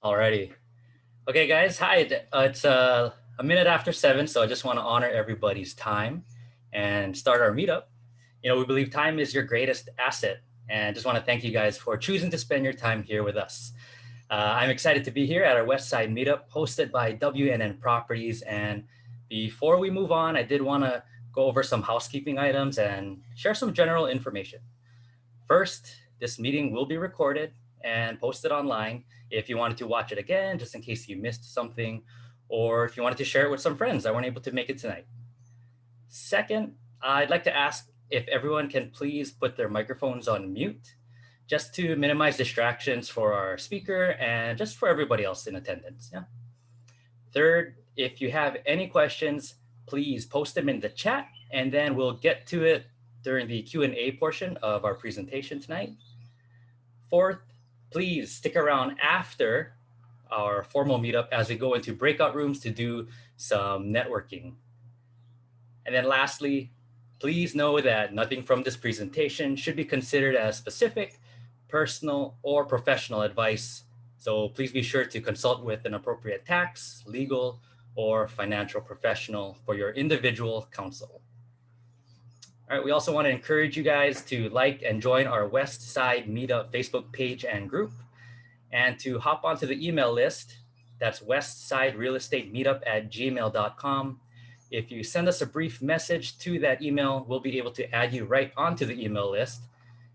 Alrighty. Okay, guys. Hi. It's a minute after 7, so I just want to honor everybody's time and start our meetup. We believe time is your greatest asset, and just want to thank you guys for choosing to spend your time here with us. I'm excited to be here at our West Side meetup hosted by WNN Properties. And before we move on, I did want to go over some housekeeping items and share some general information. First, this meeting will be recorded and posted online if you wanted to watch it again, just in case you missed something, or if you wanted to share it with some friends that weren't able to make it tonight. Second, I'd like to ask if everyone can please put their microphones on mute, just to minimize distractions for our speaker and just for everybody else in attendance. Yeah. Third, if you have any questions, please post them in the chat, and then we'll get to it during the Q&A portion of our presentation tonight. Fourth, please stick around after our formal meetup as we go into breakout rooms to do some networking. And then lastly, please know that nothing from this presentation should be considered as specific, personal, or professional advice. So please be sure to consult with an appropriate tax, legal, or financial professional for your individual counsel. All right, we also want to encourage you guys to like and join our West Side Meetup Facebook page and group, and to hop onto the email list. That's westsiderealestatemeetup@gmail.com. If you send us a brief message to that email, we'll be able to add you right onto the email list.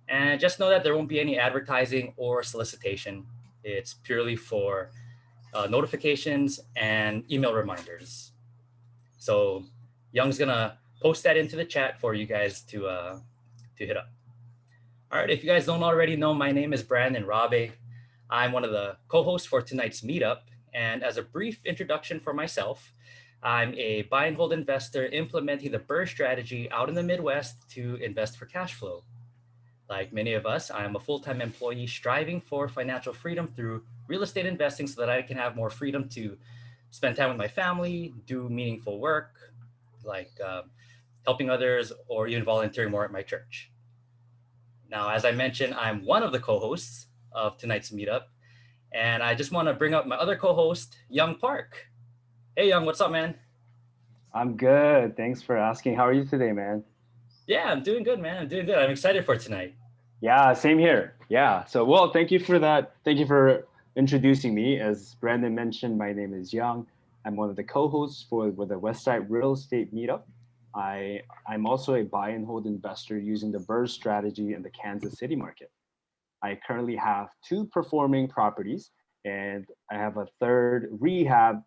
And just know that there won't be any advertising or solicitation. It's purely for notifications and email reminders. So Young's gonna post that into the chat for you guys to hit up. All right, if you guys don't already know, my name is Brandon Rabe. I'm one of the co-hosts for tonight's meetup. And as a brief introduction for myself, I'm a buy and hold investor implementing the BRRRR strategy out in the Midwest to invest for cash flow. Like many of us, I'm a full-time employee striving for financial freedom through real estate investing so that I can have more freedom to spend time with my family, do meaningful work, like helping others, or even volunteering more at my church. Now, as I mentioned, I'm one of the co-hosts of tonight's meetup, and I just want to bring up my other co-host, Young Park. Hey, Young, what's up, man? I'm good. Thanks for asking. How are you today, man? Yeah, I'm doing good, man. I'm doing good. I'm excited for tonight. Yeah, same here. Yeah. So, well, thank you for that. Thank you for introducing me. As Brandon mentioned, my name is Young. I'm one of the co-hosts for with the Westside Real Estate Meetup. I'm also a buy and hold investor using the BRRRR strategy in the Kansas City market. I currently have two performing properties, and I have a third rehab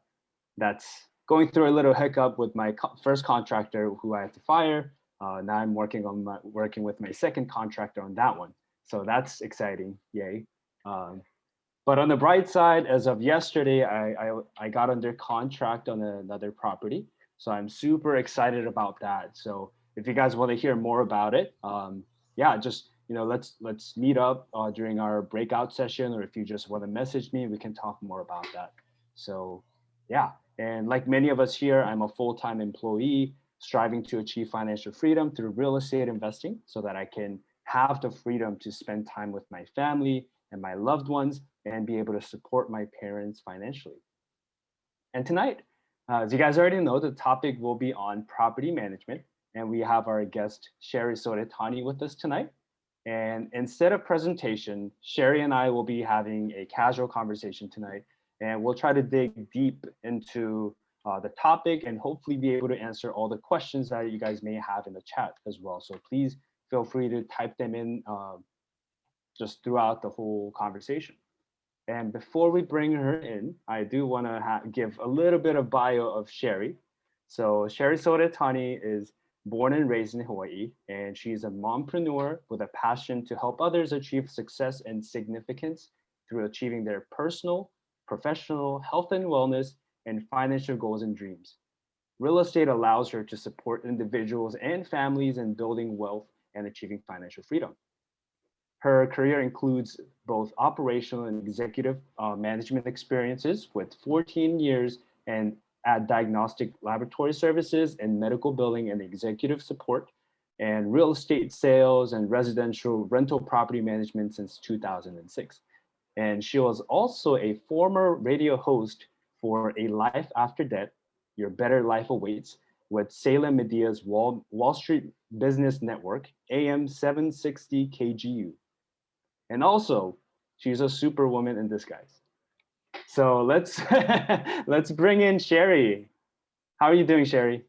that's going through a little hiccup with my first contractor who I had to fire. Now I'm working with my second contractor on that one. So that's exciting, yay. Um, but on the bright side, as of yesterday, I got under contract on another property. So I'm super excited about that. So if you guys want to hear more about it, yeah, just let's meet up during our breakout session, or if you just want to message me, we can talk more about that. So yeah, and like many of us here, I'm a full-time employee striving to achieve financial freedom through real estate investing so that I can have the freedom to spend time with my family and my loved ones and be able to support my parents financially. And tonight, as you guys already know, the topic will be on property management. And we have our guest, Shari Sodetani, with us tonight. And instead of presentation, Shari and I will be having a casual conversation tonight. And we'll try to dig deep into the topic and hopefully be able to answer all the questions that you guys may have in the chat as well. So please feel free to type them in just throughout the whole conversation. And before we bring her in, I do want to give a little bit of bio of Shari. So Shari Sodetani is born and raised in Hawaii, and she's a mompreneur with a passion to help others achieve success and significance through achieving their personal, professional, health and wellness, and financial goals and dreams. Real estate allows her to support individuals and families in building wealth and achieving financial freedom. Her career includes both operational and executive management experiences with 14 years and at Diagnostic Laboratory Services and medical billing and executive support, and real estate sales and residential rental property management since 2006. And she was also a former radio host for A Life After Death, Your Better Life Awaits, with Salem Media's Wall Street Business Network, AM 760 KGU. And also, she's a superwoman in disguise. So let's let's bring in Shari. How are you doing, Shari?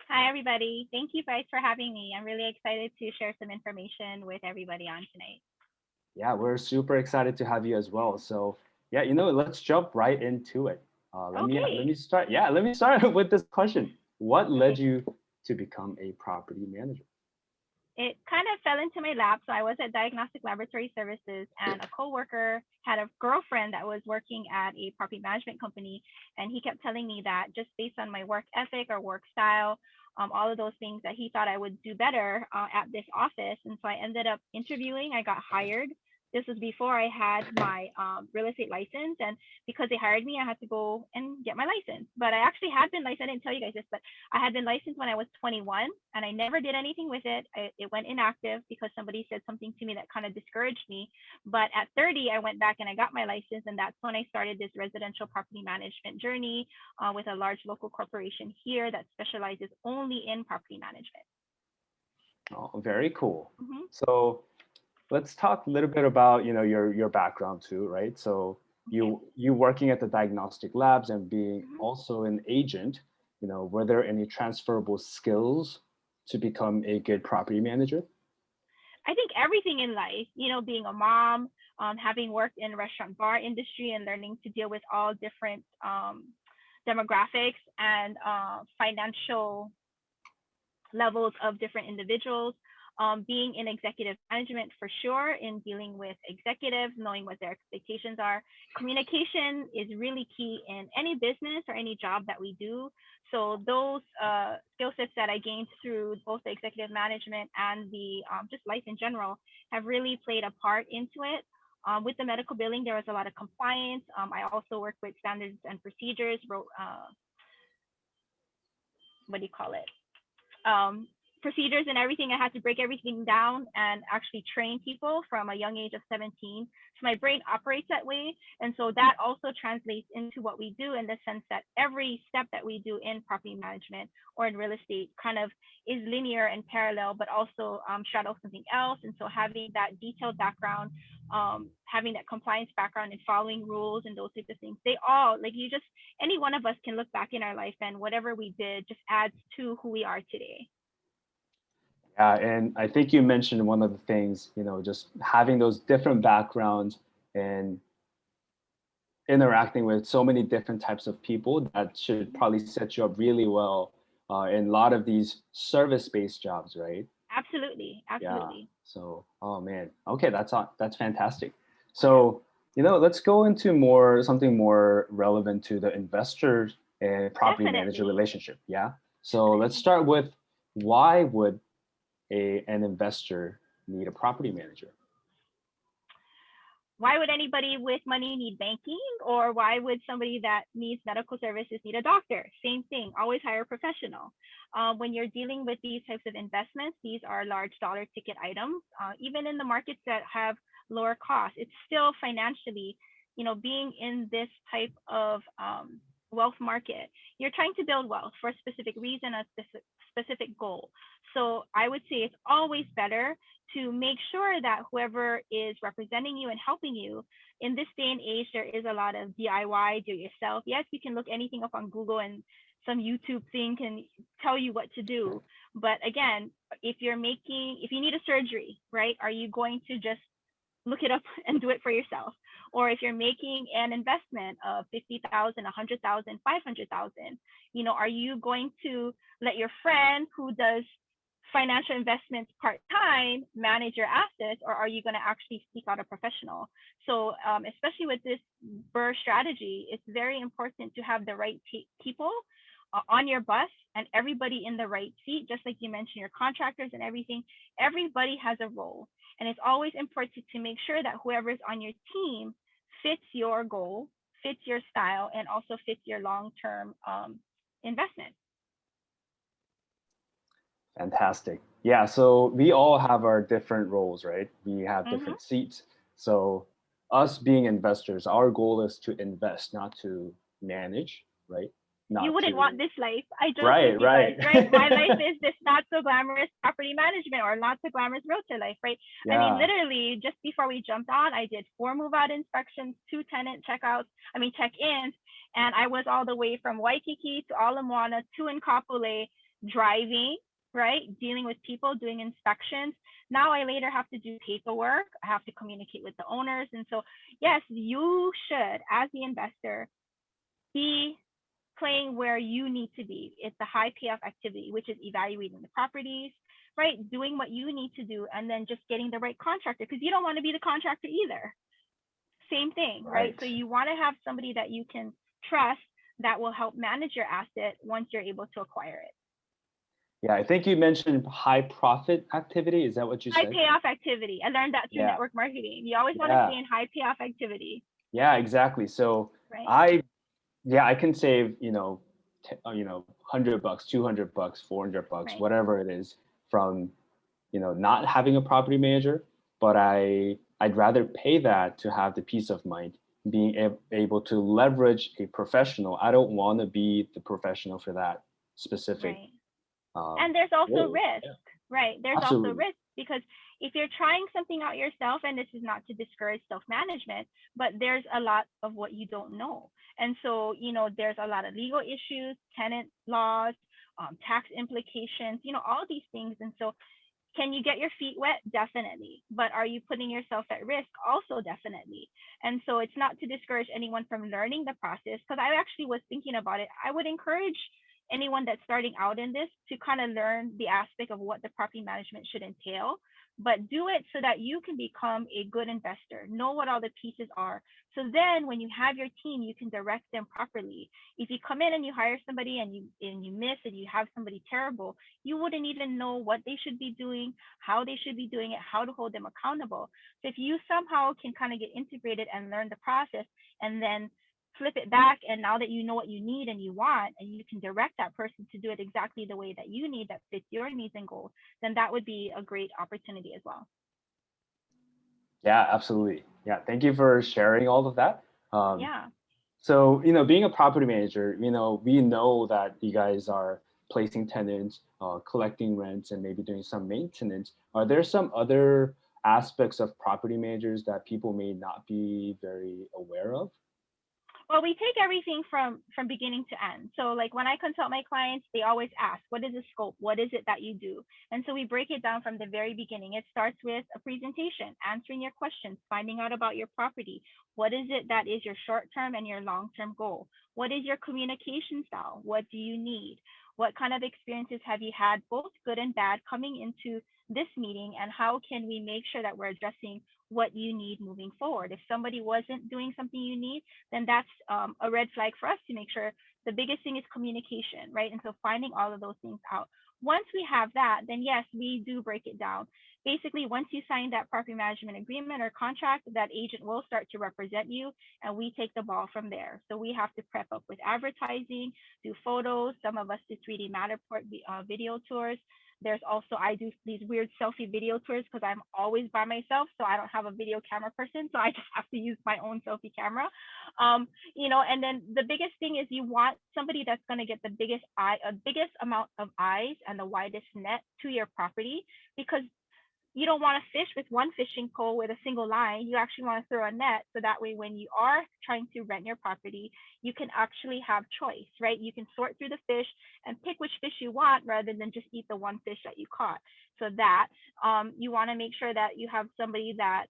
Hi, everybody. Thank you guys for having me. I'm really excited to share some information with everybody on tonight. Yeah, we're super excited to have you as well. So yeah, let's jump right into it. Let me Okay. start. Yeah, let me start with this question. What led Okay. you to become a property manager? It kind of fell into my lap. So I was at Diagnostic Laboratory Services, and a coworker had a girlfriend that was working at a property management company, and he kept telling me that just based on my work ethic or work style, all of those things, that he thought I would do better at this office. And so I ended up interviewing. I got hired. This was before I had my real estate license, and because they hired me, I had to go and get my license. But I actually had been licensed. I didn't tell you guys this, but I had been licensed when I was 21, and I never did anything with it. It went inactive because somebody said something to me that kind of discouraged me. But at 30, I went back and I got my license, and that's when I started this residential property management journey with a large local corporation here that specializes only in property management. Oh, very cool. Mm-hmm. So let's talk a little bit about your background too, right? So Okay. you working at the diagnostic labs and being Mm-hmm. also an agent, were there any transferable skills to become a good property manager? I think everything in life, being a mom, having worked in restaurant bar industry and learning to deal with all different demographics and financial levels of different individuals. Being in executive management for sure, in dealing with executives, knowing what their expectations are. Communication is really key in any business or any job that we do. So those skill sets that I gained through both the executive management and the just life in general have really played a part into it. With the medical billing, there was a lot of compliance. I also worked with standards and procedures, wrote, what do you call it? um, Procedures and everything. I had to break everything down and actually train people from a young age of 17. So my brain operates that way. And so that also translates into what we do, in the sense that every step that we do in property management or in real estate kind of is linear and parallel, but also straddles something else. And so having that detailed background, having that compliance background and following rules and those types of things, they all, like, you just, any one of us can look back in our life and whatever we did just adds to who we are today. Yeah, and I think you mentioned one of the things, just having those different backgrounds and interacting with so many different types of people that should probably set you up really well in a lot of these service-based jobs, right? Absolutely, Yeah. absolutely. So, oh man, okay, that's fantastic. Yeah, So, let's go into something more relevant to the investor and property manager definitely, relationship. Yeah. So let's definitely. start with, why would an investor need a property manager? Why would anybody with money need banking, or why would somebody that needs medical services need a doctor? Same thing, always hire a professional. When you're dealing with these types of investments, these are large dollar ticket items. Even in the markets that have lower costs, it's still financially, being in this type of wealth market, you're trying to build wealth for a specific reason, a specific goal. So I would say it's always better to make sure that whoever is representing you and helping you, in this day and age, there is a lot of DIY, do it yourself. Yes, you can look anything up on Google, and some YouTube thing can tell you what to do. But again, if you need a surgery, right, are you going to just look it up and do it for yourself? Or if you're making an investment of 50,000, 100,000, 500,000, are you going to let your friend who does financial investments part-time manage your assets, or are you going to actually seek out a professional? So especially with this BRRRR strategy, it's very important to have the right people on your bus, and everybody in the right seat. Just like you mentioned, your contractors and everything, everybody has a role. And it's always important to make sure that whoever's on your team fits your goal, fits your style, and also fits your long-term investment. Fantastic. Yeah, so we all have our different roles, right? We have Mm-hmm. different seats. So us being investors, our goal is to invest, not to manage, right? You Not wouldn't want to, this life. I joke with right, you guys, right. right? My life is this not so glamorous property management or not so glamorous realtor life, right? I mean, Yeah. literally, just before we jumped on, I did 4 move-out inspections, 2 tenant checkouts, check-ins, and I was all the way from Waikiki to Ala Moana to Kapolei, driving, right? Dealing with people, doing inspections. Now I later have to do paperwork. I have to communicate with the owners. And so, yes, you should, as the investor, be playing where you need to be. It's the high payoff activity, which is evaluating the properties, right? Doing what you need to do, and then just getting the right contractor, because you don't want to be the contractor either. Same thing, right? Right. So you want to have somebody that you can trust that will help manage your asset once you're able to acquire it. Yeah, I think you mentioned high profit activity. Is that what you High said? payoff activity. I learned that through Yeah. network marketing. You always want to Yeah. stay in high payoff activity, Yeah, exactly. So right? I can save, $100, $200, $400, Right. whatever it is from, not having a property manager, but I'd rather pay that to have the peace of mind, being able to leverage a professional. I don't want to be the professional for that specific Right. And there's also role. risk, Yeah, right? There's also absolutely. risk because if you're trying something out yourself, and this is not to discourage self-management, but there's a lot of what you don't know. And so, there's a lot of legal issues, tenant laws, tax implications, all these things. And so, can you get your feet wet? Definitely. But are you putting yourself at risk? Also, definitely. And so it's not to discourage anyone from learning the process, because I actually was thinking about it. I would encourage anyone that's starting out in this to kind of learn the aspect of what the property management should entail, but do it so that you can become a good investor, know what all the pieces are. So then when you have your team, you can direct them properly. If you come in and you hire somebody and you miss and you have somebody terrible, you wouldn't even know what they should be doing, how they should be doing it, how to hold them accountable. So if you somehow can kind of get integrated and learn the process, and then flip it back, and now that you know what you need and you want, and you can direct that person to do it exactly the way that you need, that fits your needs and goals, then that would be a great opportunity as well. Yeah, absolutely. Yeah, thank you for sharing all of that. Yeah. So, being a property manager, we know that you guys are placing tenants, collecting rents, and maybe doing some maintenance. Are there some other aspects of property managers that people may not be very aware of? Well, we take everything from beginning to end. So like when I consult my clients, they always ask, what is the scope? What is it that you do? And so we break it down from the very beginning. It starts with a presentation, answering your questions, finding out about your property. What is it that is your short-term and your long-term goal? What is your communication style? What do you need? What kind of experiences have you had, both good and bad, coming into this meeting? And how can we make sure that we're addressing what you need moving forward? If somebody wasn't doing something you need, then that's a red flag for us to make sure. The biggest thing is communication, right? And so finding all of those things out. Once we have that, then yes, we do break it down. Basically, once you sign that property management agreement or contract, that agent will start to represent you, and we take the ball from there. So we have to prep up with advertising, do photos. Some of us do 3D Matterport video tours. There's also, I do these weird selfie video tours because I'm always by myself, so I don't have a video camera person, so I just have to use my own selfie camera. And then the biggest thing is you want somebody that's going to get the biggest amount of eyes and the widest net to your property, because you don't want to fish with one fishing pole with a single line. You actually want to throw a net, so that way when you are trying to rent your property, you can actually have choice, right? You can sort through the fish and pick which fish you want rather than just eat the one fish that you caught. So that you want to make sure that you have somebody that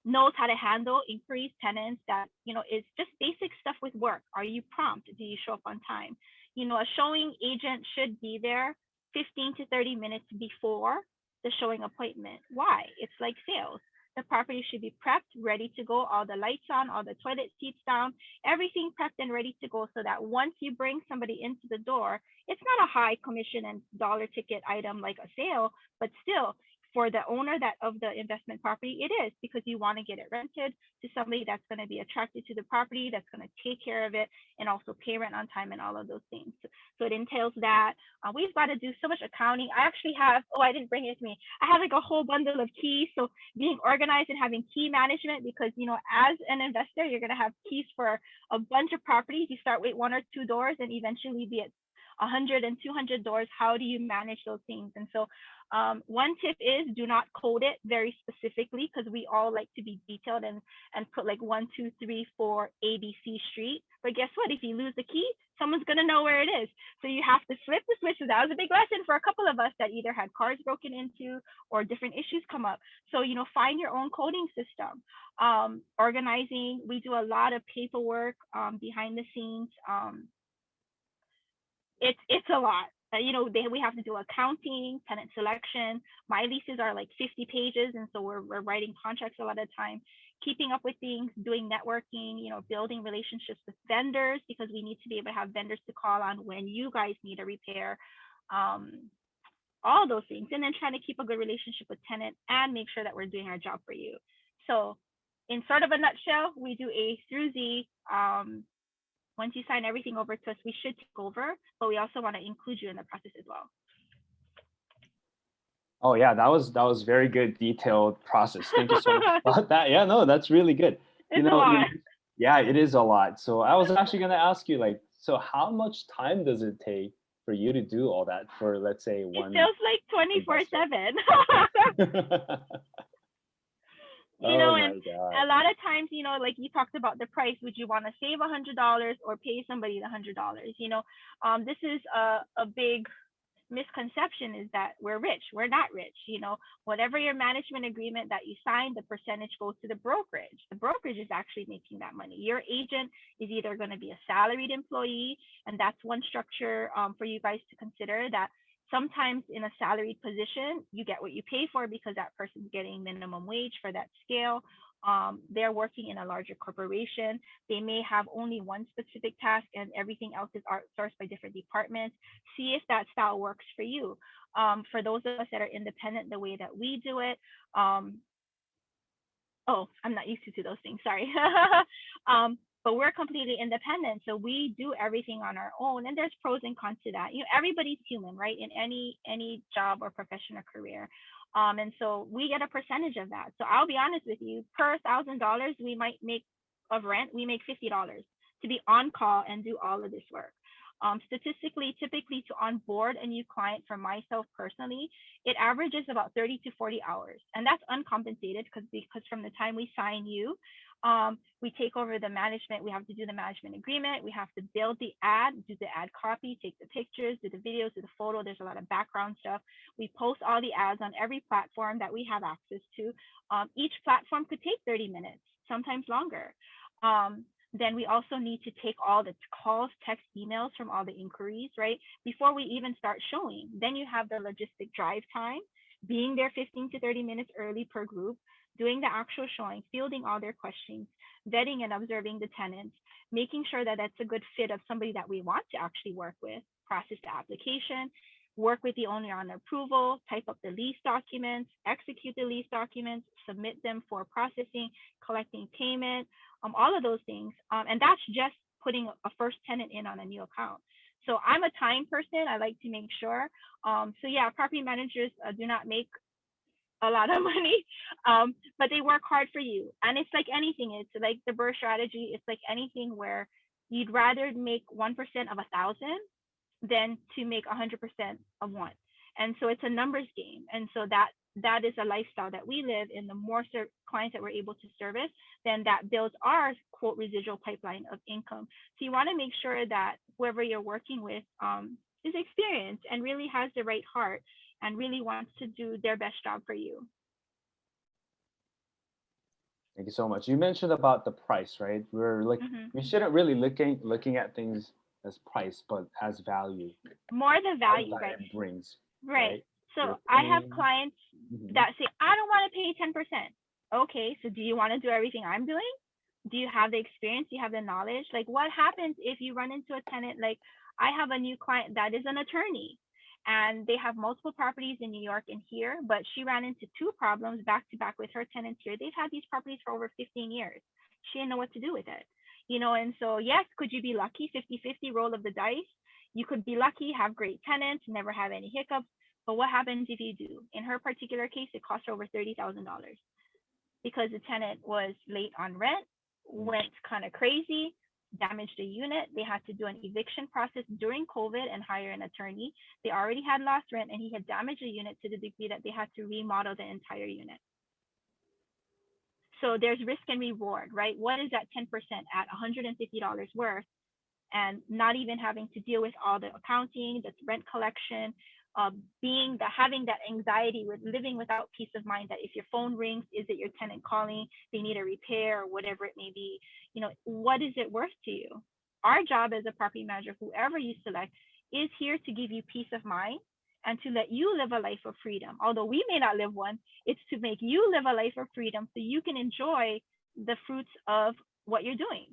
knows how to handle inquiries, tenants, that is just basic stuff with work. Are you prompt? Do you show up on time? A showing agent should be there 15 to 30 minutes before the showing appointment. Why? It's like sales. The property should be prepped, ready to go, all the lights on, all the toilet seats down, everything prepped and ready to go, so that once you bring somebody into the door, it's not a high commission and dollar ticket item like a sale, but still for the owner of the investment property, it is, because you want to get it rented to somebody that's going to be attracted to the property, that's going to take care of it, and also pay rent on time and all of those things. So it entails that. We've got to do so much accounting. I actually have, I didn't bring it with me. I have like a whole bundle of keys. So being organized and having key management, because, as an investor, you're going to have keys for a bunch of properties. You start with 1 or 2 doors and eventually be at 100 and 200 doors. How do you manage those things? And so one tip is, do not code it very specifically, because we all like to be detailed and put like 1, 2, 3, 4 ABC Street. But guess what? If you lose the key, someone's going to know where it is. So you have to flip the switches. That was a big lesson for a couple of us that either had cars broken into or different issues come up. So, find your own coding system. Organizing, we do a lot of paperwork behind the scenes. It's a lot. We have to do accounting, tenant selection. My leases are like 50 pages, and so we're writing contracts a lot of the time, keeping up with things, doing networking, building relationships with vendors, because we need to be able to have vendors to call on when you guys need a repair, all those things, and then trying to keep a good relationship with tenant and make sure that we're doing our job for you. So in sort of a nutshell, we do A through Z. Once you sign everything over to us, we should take over, but we also want to include you in the process as well. Oh yeah, that was very good, detailed process. Thank you so much about that. Yeah, no, that's really good. It's a lot. Yeah, it is a lot. So I was actually going to ask you, like, so how much time does it take for you to do all that for, let's say, one? It feels like 24/7. And a lot of times, like you talked about the price, would you want to save $100 or pay somebody the $100? This is a big misconception, is that we're rich. We're not rich. Whatever your management agreement that you sign, the percentage goes to the brokerage. The brokerage is actually making that money. Your agent is either going to be a salaried employee, and that's one structure for you guys to consider, that sometimes in a salaried position, you get what you pay for, because that person's getting minimum wage for that scale. They're working in a larger corporation. They may have only one specific task and everything else is outsourced by different departments. See if that style works for you. For those of us that are independent, the way that we do it, I'm not used to those things, sorry. But we're completely independent, so we do everything on our own, and there's pros and cons to that. Everybody's human, right? In any job or profession or career. And so we get a percentage of that. So I'll be honest with you, per $1,000 we might make of rent, we make $50 to be on call and do all of this work. Statistically, typically to onboard a new client, for myself personally, it averages about 30 to 40 hours. And that's uncompensated, because from the time we sign you, we take over the management. We have to do the management agreement. We have to build the ad, do the ad copy, take the pictures, do the videos, do the photo. There's a lot of background stuff. We post all the ads on every platform that we have access to. Each platform could take 30 minutes, sometimes longer. Then we also need to take all the calls, text, emails from all the inquiries, right? Before we even start showing. Then you have the logistic drive time, being there 15 to 30 minutes early per group, doing the actual showing, fielding all their questions, vetting and observing the tenants, making sure that that's a good fit of somebody that we want to actually work with, process the application, work with the owner on approval, type up the lease documents, execute the lease documents, submit them for processing, collecting payment, all of those things. And that's just putting a first tenant in on a new account. So I'm a time person. I like to make sure. So yeah, property managers do not make a lot of money, but they work hard for you. And it's like anything. It's like the BRRRR strategy. It's like anything where you'd rather make 1% of 1,000 than to make 100% of one. And so it's a numbers game. And so that is a lifestyle that we live in. The more clients that we're able to service, then that builds our quote residual pipeline of income. So you want to make sure that whoever you're working with is experienced and really has the right heart and really wants to do their best job for you. Thank you so much. You mentioned about the price, right? We're like, we shouldn't really looking at things as price, but as value. More the value, right? It brings. Right. So I have clients that say, I don't want to pay 10%. Okay, so do you want to do everything I'm doing? Do you have the experience? Do you have the knowledge? Like, what happens if you run into a tenant? Like, I have a new client that is an attorney, and they have multiple properties in New York and here, but she ran into two problems back to back with her tenants here. They've had these properties for over 15 years. She didn't know what to do with it, and so yes, could you be lucky, 50-50 roll of the dice? You could be lucky, have great tenants, never have any hiccups, but what happens if you do? In her particular case, it cost her over $30,000 because the tenant was late on rent, went kind of crazy, damaged a unit. They had to do an eviction process during COVID and hire an attorney. They already had lost rent, and he had damaged the unit to the degree that they had to remodel the entire unit. So there's risk and reward, right? What is that 10% at $150 worth, and not even having to deal with all the accounting, the rent collection, having that anxiety with living without peace of mind that if your phone rings, is it your tenant calling, they need a repair or whatever it may be, what is it worth to you? Our job as a property manager, whoever you select, is here to give you peace of mind and to let you live a life of freedom. Although we may not live one, it's to make you live a life of freedom so you can enjoy the fruits of what you're doing.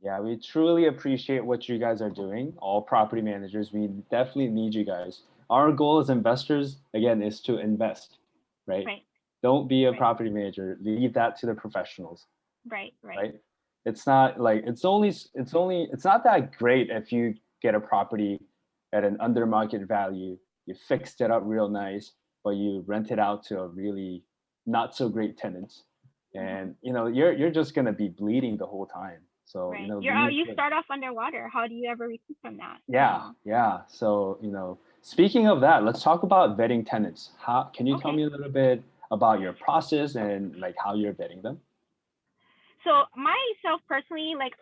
Yeah, we truly appreciate what you guys are doing. All property managers, we definitely need you guys. Our goal as investors, again, is to invest, right? Right. Don't be a Right. property manager. Leave that to the professionals, Right. right? It's not like it's not that great if you get a property at an under market value, you fixed it up real nice, but you rent it out to a really not so great tenants, and you're just gonna be bleeding the whole time. So Right. leave You start off underwater. How do you ever recoup from that? yeah. So speaking of that, let's talk about vetting tenants. How can you tell Okay. me a little bit about your process and like how you're vetting them? So myself personally, like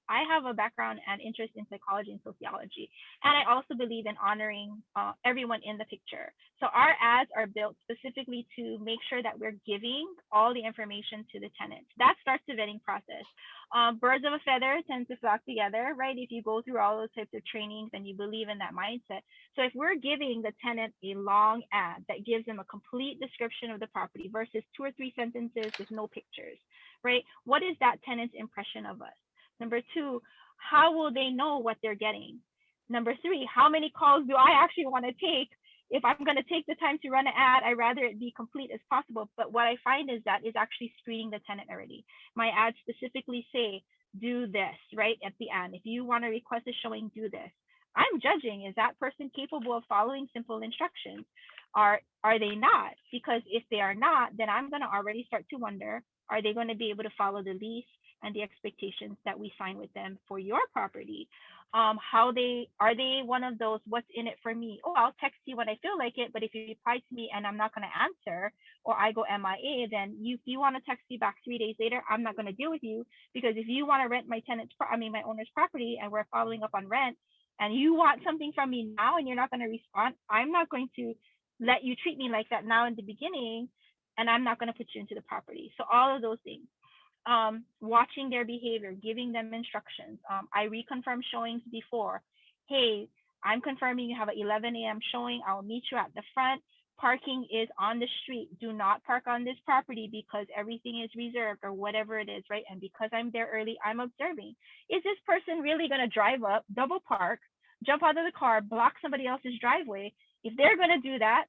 I have a background and interest in psychology and sociology, and I also believe in honoring everyone in the picture. So our ads are built specifically to make sure that we're giving all the information to the tenants. That starts the vetting process. Birds of a feather tend to flock together, right? If you go through all those types of trainings and you believe in that mindset. So if we're giving the tenant a long ad that gives them a complete description of the property versus 2 or 3 sentences with no pictures, right? What is that tenant's impression of us? Number 2, how will they know what they're getting? Number 3, how many calls do I actually want to take? If I'm going to take the time to run an ad, I'd rather it be complete as possible. But what I find is that is actually screening the tenant already. My ads specifically say, do this, right? At the end. If you want to request a showing, do this. I'm judging, is that person capable of following simple instructions? Are they not? Because if they are not, then I'm going to already start to wonder, are they going to be able to follow the lease and the expectations that we sign with them for your property? Are they one of those, what's in it for me? Oh, I'll text you when I feel like it, but if you reply to me and I'm not going to answer, or I go MIA, then if you want to text me back 3 days later, I'm not going to deal with you, because if you want to rent my my owner's property, and we're following up on rent, and you want something from me now and you're not going to respond, I'm not going to let you treat me like that now in the beginning, and I'm not going to put you into the property. So all of those things. Watching their behavior, giving them instructions. I reconfirm showings before. Hey, I'm confirming you have an 11 a.m. showing. I'll meet you at the front. Parking is on the street. Do not park on this property because everything is reserved or whatever it is, right? And because I'm there early, I'm observing. Is this person really going to drive up, double park, jump out of the car, block somebody else's driveway? If they're going to do that,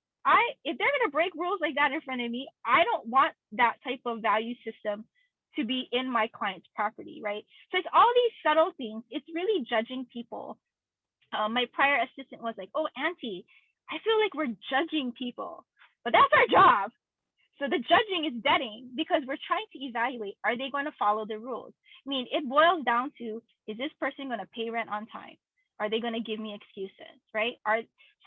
if they're going to break rules like that in front of me, I don't want that type of value system to be in my client's property, right? So it's all these subtle things. It's really judging people. My prior assistant was like, oh, Auntie, I feel like we're judging people, but that's our job. So the judging is vetting, because we're trying to evaluate, are they going to follow the rules? I mean, it boils down to, is this person going to pay rent on time? Are they going to give me excuses, right?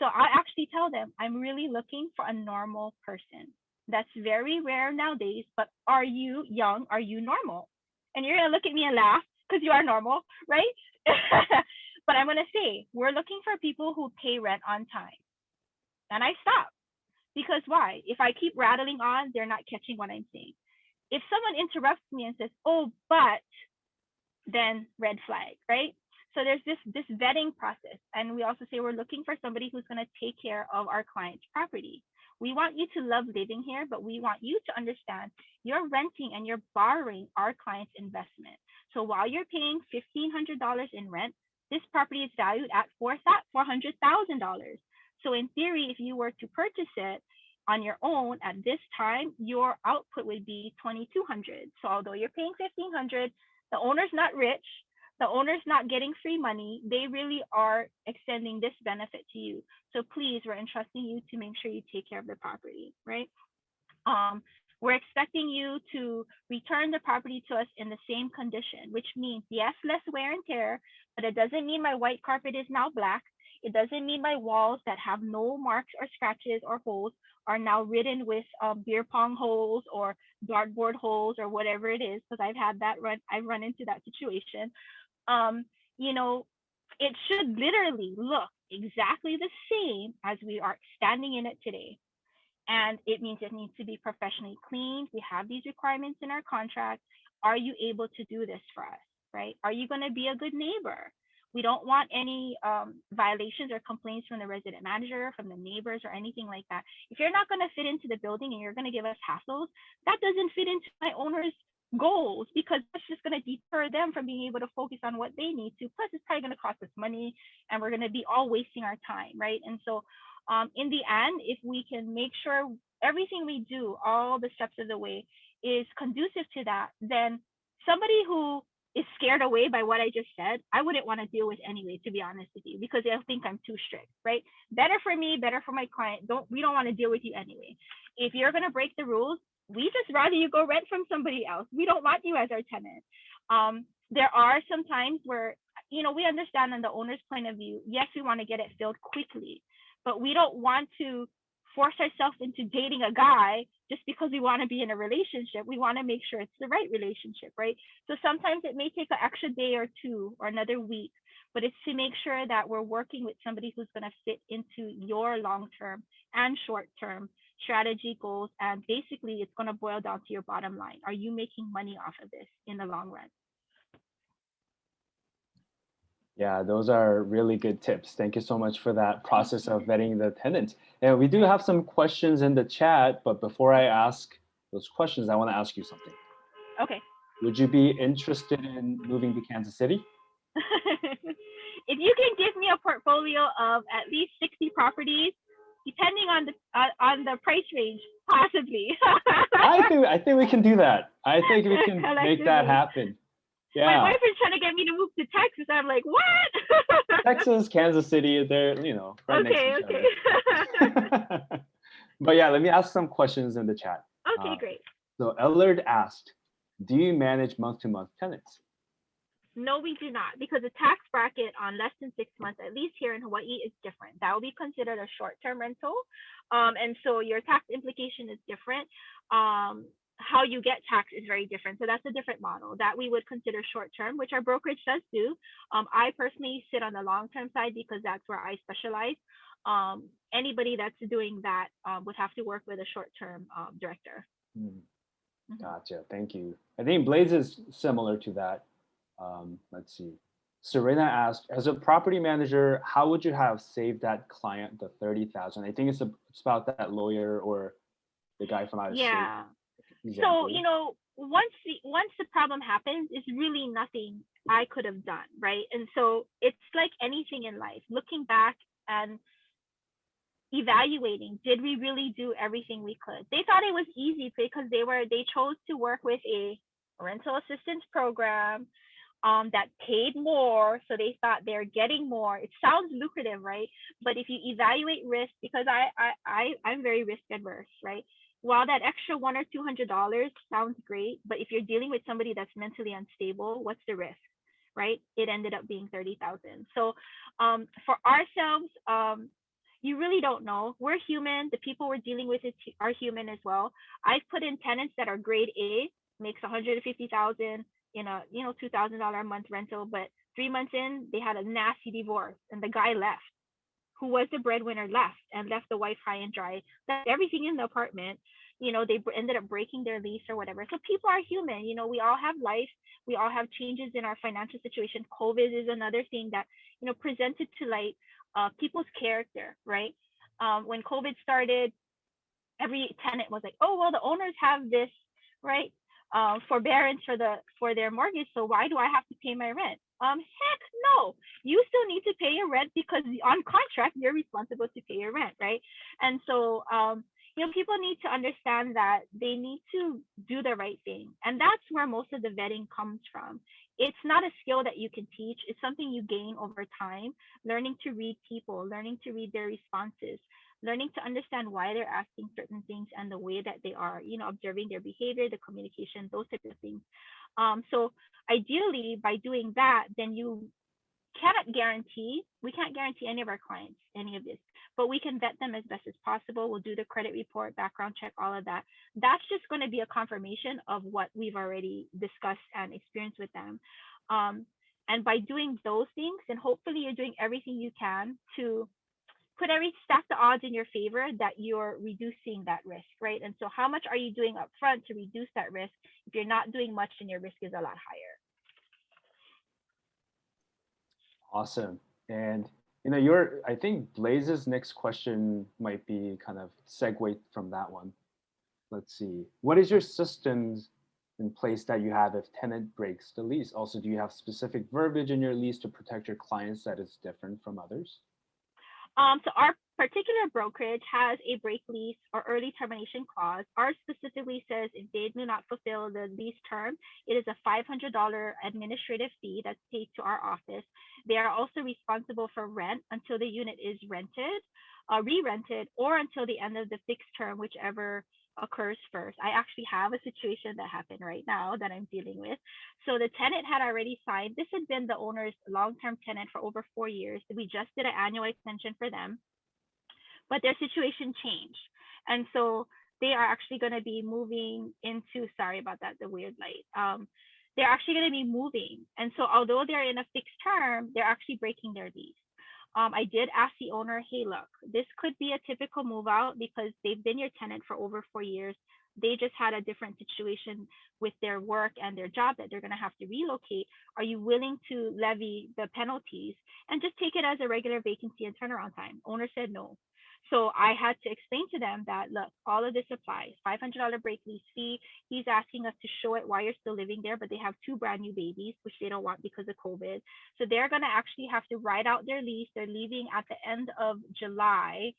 So I actually tell them, I'm really looking for a normal person. That's very rare nowadays, but are you young? Are you normal? And you're going to look at me and laugh because you are normal, right? But I'm going to say, we're looking for people who pay rent on time. And I stop. Because why? If I keep rattling on, they're not catching what I'm saying. If someone interrupts me and says, oh, but, then red flag, right? So there's this vetting process. And we also say we're looking for somebody who's going to take care of our client's property. We want you to love living here, but we want you to understand you're renting and you're borrowing our client's investment. So while you're paying $1,500 in rent, this property is valued at $400,000. So in theory, if you were to purchase it on your own at this time, your output would be 2,200. So although you're paying 1,500, the owner's not rich, the owner's not getting free money. They really are extending this benefit to you. So please, we're entrusting you to make sure you take care of the property, right? Um, we're expecting you to return the property to us in the same condition, which means, yes, less wear and tear, but it doesn't mean my white carpet is now black. It doesn't mean my walls that have no marks or scratches or holes are now ridden with beer pong holes or dartboard holes or whatever it is, because I've run into that situation. Um, you know, it should literally look exactly the same as we are standing in it today. And it means it needs to be professionally cleaned. We have these requirements in our contract. Are you able to do this for us, right? Are you going to be a good neighbor? We don't want any violations or complaints from the resident manager, from the neighbors, or anything like that. If you're not going to fit into the building and you're going to give us hassles, that doesn't fit into my owner's goals, because that's just going to deter them from being able to focus on what they need to. Plus, it's probably going to cost us money, and we're going to be all wasting our time, right? And so in the end, if we can make sure everything we do, all the steps of the way, is conducive to that, then somebody who is scared away by what I just said, I wouldn't want to deal with anyway, to be honest with you, because they'll think I'm too strict, right? Better for me, better for my client. We don't want to deal with you anyway. If you're gonna break the rules, we just rather you go rent from somebody else. We don't want you as our tenant. There are some times where, we understand on the owner's point of view, yes, we want to get it filled quickly, but we don't want to force ourselves into dating a guy just because we want to be in a relationship. We want to make sure it's the right relationship, right? So sometimes it may take an extra day or two or another week, but it's to make sure that we're working with somebody who's going to fit into your long-term and short-term strategy goals. And basically, it's going to boil down to your bottom line. Are you making money off of this in the long run? Yeah, those are really good tips. Thank you so much for that process of vetting the tenant. And we do have some questions in the chat, but before I ask those questions, I want to ask you something. Okay. Would you be interested in moving to Kansas City? If you can give me a portfolio of at least 60 properties, depending on the price range, possibly. I think we can do that. I think we can make that happen. Yeah. My boyfriend's trying to get me to move to Texas. I'm like, what? Texas, Kansas City, they're, right next to each other. But yeah, let me ask some questions in the chat. Okay, great. So Ellard asked, do you manage month-to-month tenants? No, we do not, because the tax bracket on less than 6 months, at least here in Hawaii, is different. That will be considered a short-term rental. And so your tax implication is different. How you get taxed is very different. So that's a different model that we would consider short-term, which our brokerage does do. I personally sit on the long-term side because that's where I specialize. Anybody that's doing that would have to work with a short-term director. Gotcha. Thank you. I think Blaze is similar to that. Let's see. Serena asked, as a property manager, how would you have saved that client the $30,000? I think it's about that lawyer or the guy from out of state. So, once the problem happens, it's really nothing I could have done, right? And so it's like anything in life, looking back and evaluating, did we really do everything we could? They thought it was easy because they chose to work with a rental assistance program that paid more, so they thought they're getting more. It sounds lucrative, right? But if you evaluate risk, because I'm very risk adverse, right? While that extra $100 or $200 sounds great, but if you're dealing with somebody that's mentally unstable, what's the risk, right? It ended up being $30,000. So for ourselves, you really don't know. We're human. The people we're dealing with are human as well. I've put in tenants that are grade A, makes $150,000 in a $2,000 a month rental, but 3 months in, they had a nasty divorce, and the guy left, who was the breadwinner, left the wife high and dry, left everything in the apartment. They ended up breaking their lease or whatever. So people are human. We all have life. We all have changes in our financial situation. COVID is another thing that, presented to light people's character, right? When COVID started, every tenant was like, oh, well, the owners have this, right? forbearance for their mortgage. So why do I have to pay my rent? Heck no. You still need to pay your rent because on contract you're responsible to pay your rent, right? And so people need to understand that they need to do the right thing, and that's where most of the vetting comes from. It's not a skill that you can teach. It's something you gain over time, learning to read people, learning to read their responses, learning to understand why they're asking certain things and the way that they are, observing their behavior, the communication, those types of things. So ideally, by doing that, then we can't guarantee any of our clients any of this, but we can vet them as best as possible. We'll do the credit report, background check, all of that. That's just going to be a confirmation of what we've already discussed and experienced with them. And by doing those things, and hopefully you're doing everything you can to stack the odds in your favor that you're reducing that risk, right? And so how much are you doing up front to reduce that risk? If you're not doing much, then your risk is a lot higher. Awesome. And I think Blaze's next question might be kind of segue from that one. Let's see. What is your systems in place that you have if tenant breaks the lease? Also, do you have specific verbiage in your lease to protect your clients that is different from others? So our particular brokerage has a break lease or early termination clause. Ours specifically says if they do not fulfill the lease term, it is a $500 administrative fee that's paid to our office. They are also responsible for rent until the unit is rented, re-rented, or until the end of the fixed term, whichever occurs first. I actually have a situation that happened right now that I'm dealing with. So the tenant had already signed. This had been the owner's long-term tenant for over 4 years. We just did an annual extension for them, but their situation changed. And so they are actually going to be moving into, sorry about that, the weird light. They're actually going to be moving. And so although they're in a fixed term, they're actually breaking their lease. I did ask the owner, hey, look, this could be a typical move out because they've been your tenant for over 4 years. They just had a different situation with their work and their job that they're going to have to relocate. Are you willing to levy the penalties and just take it as a regular vacancy and turnaround time? Owner said no. So I had to explain to them that, look, all of this applies. $500 break lease fee. He's asking us to show it while you're still living there, but they have 2 brand new babies, which they don't want because of COVID. So they're going to actually have to ride out their lease. They're leaving at the end of July.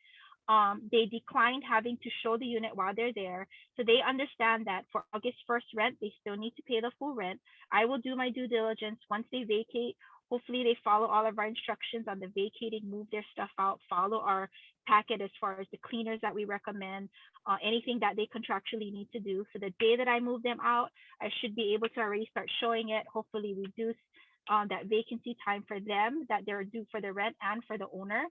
They declined having to show the unit while they're there. So they understand that for August 1st rent, they still need to pay the full rent. I will do my due diligence once they vacate. Hopefully they follow all of our instructions on the vacating, move their stuff out, follow our packet as far as the cleaners that we recommend, anything that they contractually need to do. So the day that I move them out, I should be able to already start showing it, hopefully reduce that vacancy time for them that they're due for the rent and for the owner.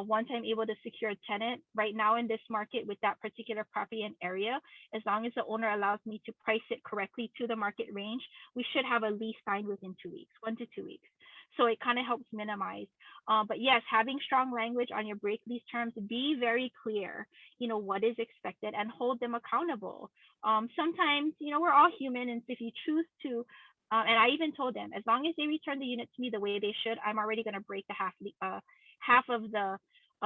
Once I'm able to secure a tenant right now in this market with that particular property and area, as long as the owner allows me to price it correctly to the market range, we should have a lease signed within 2 weeks, 1 to 2 weeks. So it kind of helps minimize. But yes, having strong language on your break lease terms, be very clear, what is expected and hold them accountable. Sometimes, we're all human, and if you choose to, and I even told them, as long as they return the unit to me the way they should, I'm already going to break the half of the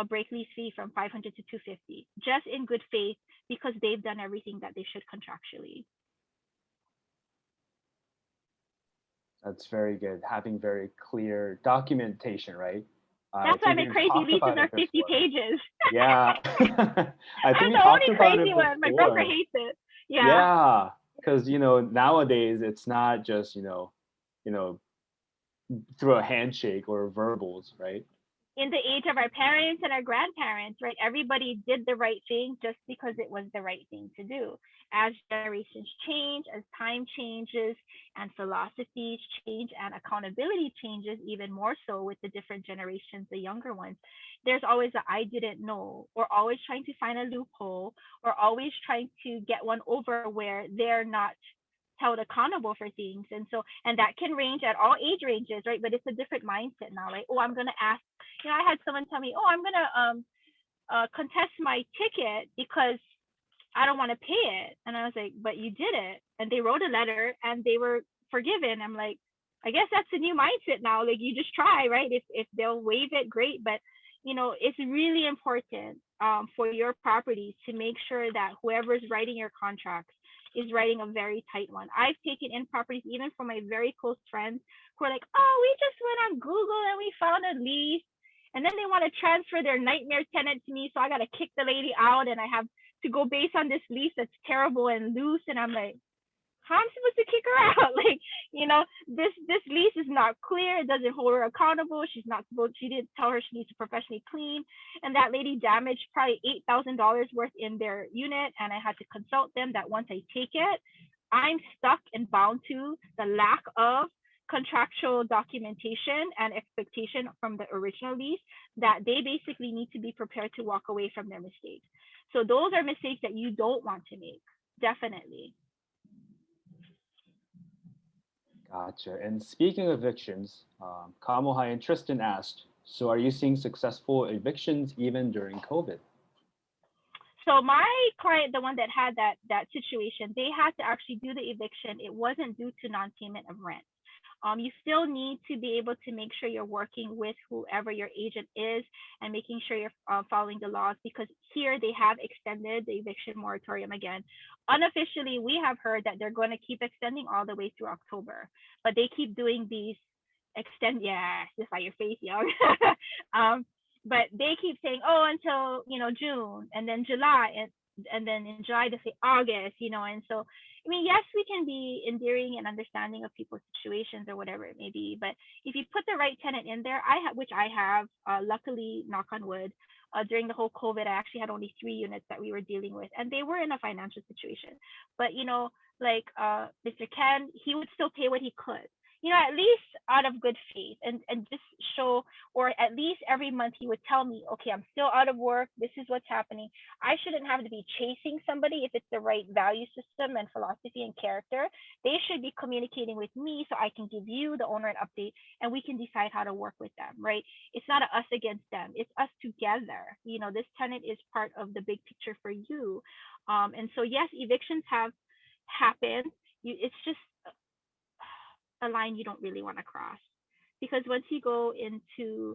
break lease fee from $500 to $250, just in good faith, because they've done everything that they should contractually. That's very good. Having very clear documentation, right? That's why my crazy leases are 50 pages. Yeah. I think I'm we the talked only about crazy it one. My before. broker hates it. Yeah. Yeah. Because nowadays it's not just through a handshake or verbals, right? In the age of our parents and our grandparents, right? Everybody did the right thing just because it was the right thing to do. As generations change, as time changes, and philosophies change, and accountability changes even more so with the different generations, the younger ones, there's always a I didn't know, or always trying to find a loophole, or always trying to get one over where they're not held accountable for things. And that can range at all age ranges, right? But it's a different mindset now, like, oh, I'm going to ask, I had someone tell me, oh, I'm going to contest my ticket because I don't want to pay it. And I was like, but you did it. And they wrote a letter and they were forgiven. I'm like, I guess that's a new mindset now. Like, you just try, right? If they'll waive it, great. But, it's really important for your properties to make sure that whoever's writing your contracts is writing a very tight one. I've taken in properties even from my very close friends who are like, oh, we just went on Google and we found a lease. And then they want to transfer their nightmare tenant to me. So I got to kick the lady out and I have to go based on this lease that's terrible and loose. And I'm like, how am I supposed to kick her out? Like, this lease is not clear. It doesn't hold her accountable. She didn't tell her she needs to professionally clean. And that lady damaged probably $8,000 worth in their unit. And I had to consult them that once I take it, I'm stuck and bound to the lack of contractual documentation and expectation from the original lease, that they basically need to be prepared to walk away from their mistakes. So those are mistakes that you don't want to make, definitely. Gotcha. And speaking of evictions, Kamohai and Tristan asked, so are you seeing successful evictions even during COVID? So my client, the one that had that situation, they had to actually do the eviction. It wasn't due to non-payment of rent. You still need to be able to make sure you're working with whoever your agent is and making sure you're following the laws, because here they have extended the eviction moratorium again. Unofficially, we have heard that they're going to keep extending all the way through October, but they keep doing these just like your face, young. But they keep saying, oh, until June, and then July, and then in July they say August, and so I mean, yes, we can be endearing and understanding of people's situations or whatever it may be, but if you put the right tenant in there, which I have, luckily, knock on wood, during the whole COVID, I actually had only 3 units that we were dealing with, and they were in a financial situation. But like Mr. Ken, he would still pay what he could. At least out of good faith, and just show, or at least every month he would tell me, okay, I'm still out of work. This is what's happening. I shouldn't have to be chasing somebody if it's the right value system and philosophy and character. They should be communicating with me so I can give you, the owner, an update, and we can decide how to work with them, right? It's not us against them. It's us together. This tenant is part of the big picture for you. And so, yes, evictions have happened. It's just a line you don't really want to cross, because once you go into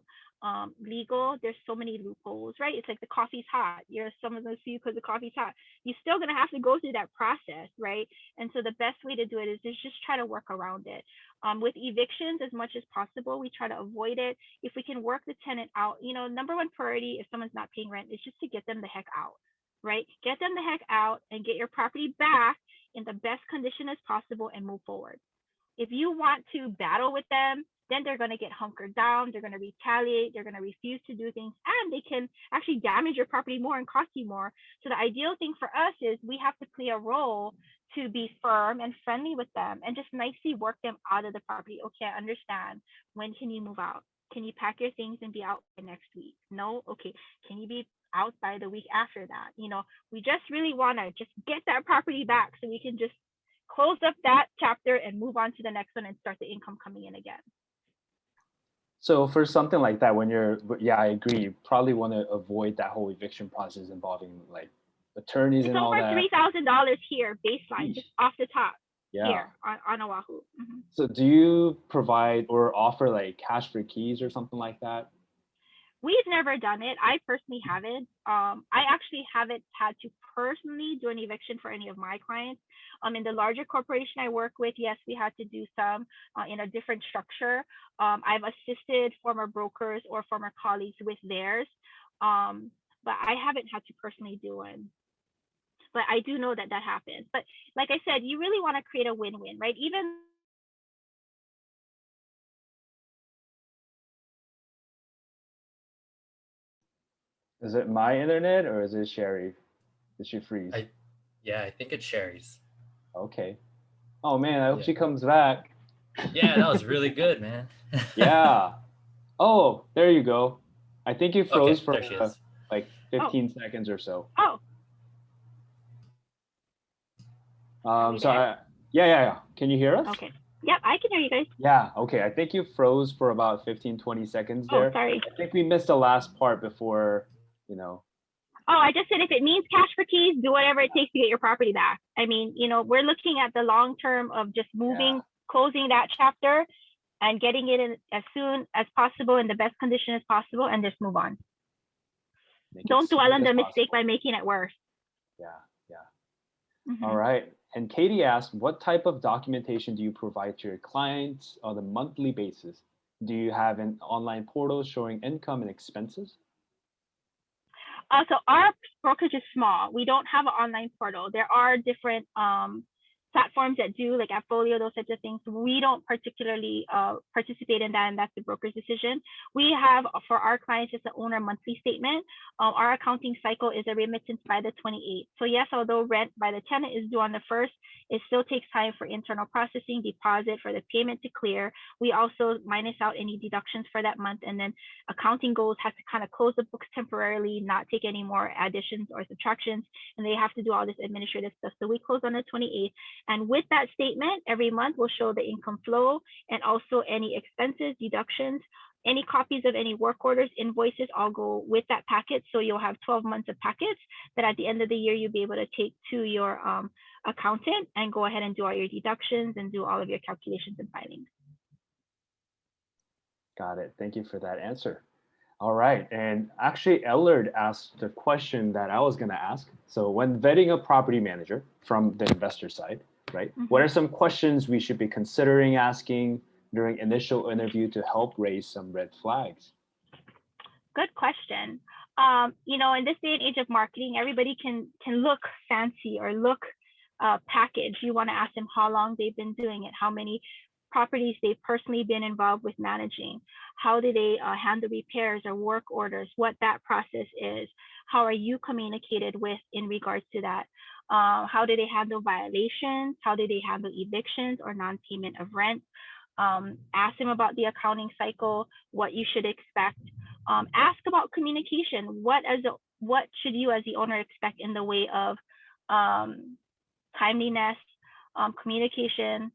legal, there's so many loopholes, right? It's like the coffee's hot. Someone's gonna sue you because the coffee's hot. You're still gonna have to go through that process, right? And so the best way to do it is just try to work around it. With evictions, as much as possible, we try to avoid it. If we can work the tenant out, number one priority if someone's not paying rent is just to get them the heck out, right? Get them the heck out and get your property back in the best condition as possible and move forward. If you want to battle with them, then they're going to get hunkered down. They're going to retaliate. They're going to refuse to do things, and they can actually damage your property more and cost you more. So the ideal thing for us is we have to play a role to be firm and friendly with them and just nicely work them out of the property. Okay, I understand. When can you move out? Can you pack your things and be out by next week? No? Okay. Can you be out by the week after that? We just really want to just get that property back so we can just close up that chapter and move on to the next one and start the income coming in again. So for something like that, I agree, you probably want to avoid that whole eviction process involving like attorneys and all that. It's over $3,000 here, baseline, just off the top. Yeah. Here on Oahu. Mm-hmm. So do you provide or offer like cash for keys or something like that? We've never done it. I personally haven't. I actually haven't had to personally do an eviction for any of my clients. In the larger corporation I work with, yes, we had to do some in a different structure. I've assisted former brokers or former colleagues with theirs, but I haven't had to personally do one. But I do know that happens. But like I said, you really want to create a win-win, right? Even Is it my internet or is it Shari? Did she freeze? I think it's Shari's. Okay. Oh man, I hope she comes back. Yeah, that was really good, man. Yeah. Oh, there you go. I think you froze for like 15 seconds or so. Oh. Yeah. Can you hear us? Okay. Yep, I can hear you guys. Yeah, okay. I think you froze for about 15-20 seconds there. Oh, sorry. I think we missed the last part before, Oh, I just said if it means cash for keys, do whatever it takes to get your property back. I mean, we're looking at the long term of just moving, closing that chapter and getting it in as soon as possible in the best condition as possible and just move on. Don't dwell on the mistake by making it worse. Yeah. Mm-hmm. All right. And Katie asked, what type of documentation do you provide to your clients on a monthly basis? Do you have an online portal showing income and expenses? So our brokerage is small. We don't have an online portal. There are different platforms that do, like Appfolio, those types of things. We don't particularly participate in that, and that's the broker's decision. We have, for our clients, just an owner monthly statement. Our accounting cycle is a remittance by the 28th. So yes, although rent by the tenant is due on the 1st, it still takes time for internal processing, deposit, for the payment to clear. We also minus out any deductions for that month, and then accounting goals have to kind of close the books temporarily, not take any more additions or subtractions, and they have to do all this administrative stuff. So we close on the 28th. And with that statement, every month will show the income flow and also any expenses, deductions, any copies of any work orders, invoices, all go with that packet. So you'll have 12 months of packets that at the end of the year, you'll be able to take to your accountant and go ahead and do all your deductions and do all of your calculations and filings. Got it. Thank you for that answer. All right. And actually, Ellard asked the question that I was going to ask. So when vetting a property manager from the investor side, right, what are some questions we should be considering asking during initial interview to help raise some red flags? Good question. In this day and age of marketing, everybody can look fancy or look packaged. You want to ask them how long they've been doing it, how many properties they've personally been involved with managing, how do they handle repairs or work orders, what that process is, how are you communicated with in regards to that, how do they handle violations, how do they handle evictions or non-payment of rent. Ask them about the accounting cycle, what you should expect. Ask about communication. What should you as the owner expect in the way of timeliness, communication,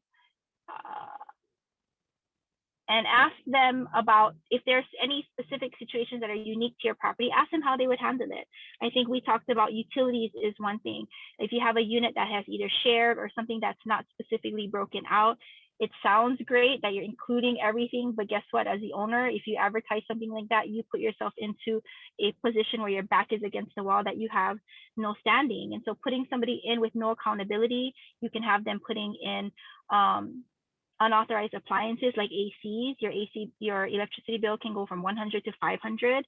and ask them about if there's any specific situations that are unique to your property. Ask them how they would handle it. I think we talked about utilities is one thing. If you have a unit that has either shared or something that's not specifically broken out, it sounds great that you're including everything, but guess what? As the owner, if you advertise something like that, you put yourself into a position where your back is against the wall, that you have no standing. And so putting somebody in with no accountability, you can have them putting in unauthorized appliances like ACs. Your electricity bill can go from 100 to 500.